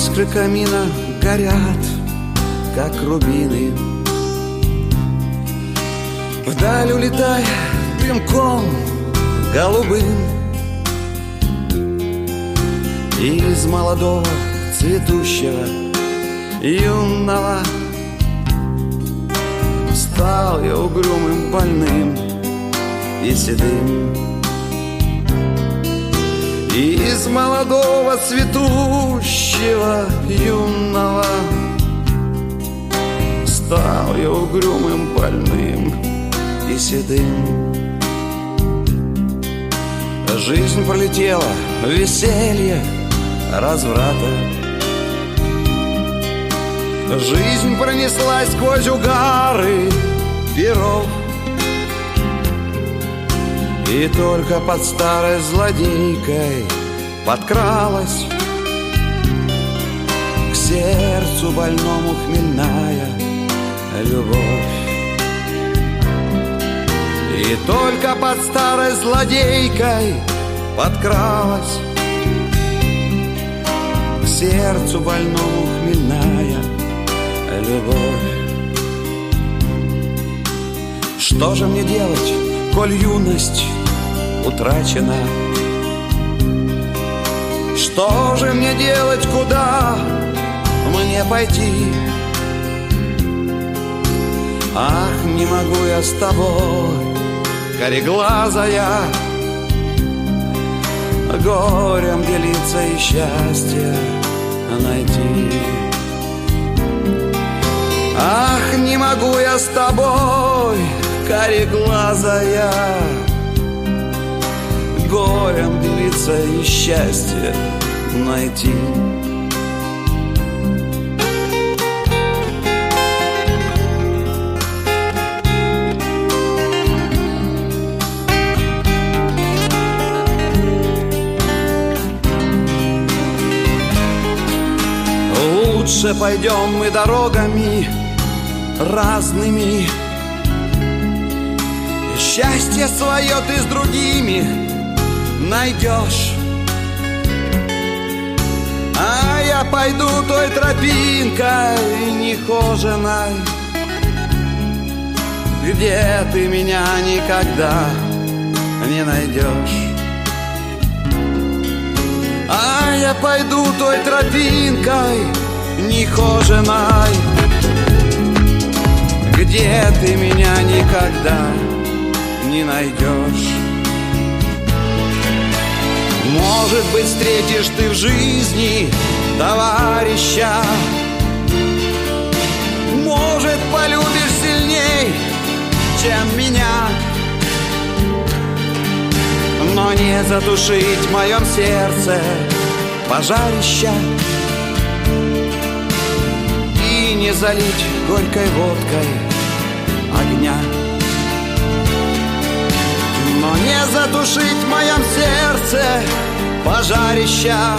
Искры камина горят, как рубины. Вдаль улетай дымком голубым. Из молодого цветущего юного стал я угрюмым, больным и седым. Из молодого цветущего юного стал я угрюмым, больным и седым. Жизнь пролетела в веселье разврата. Жизнь пронеслась сквозь угары перов. И только под старой злодейкой подкралась к сердцу больному хмельная любовь. И только под старой злодейкой подкралась к сердцу больному хмельная любовь. Что же мне делать, коль юность утрачена? Что же мне делать, куда мне пойти? Ах, не могу я с тобой, кореглазая, горем делиться и счастье найти. Ах, не могу я с тобой, кореглазая, горем делиться и счастье найти. Лучше пойдем мы дорогами разными. Счастье свое ты с другими найдешь, а я пойду той тропинкой нехоженой, где ты меня никогда не найдешь. А я пойду той тропинкой нехоженой, где ты меня никогда не найдешь. Может быть, встретишь ты в жизни товарища, может, полюбишь сильней, чем меня, но не затушить в моем сердце пожарища и не залить горькой водкой огня. Но не затушить в моем сердце пожарища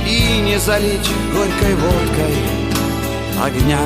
и не залить горькой водкой огня.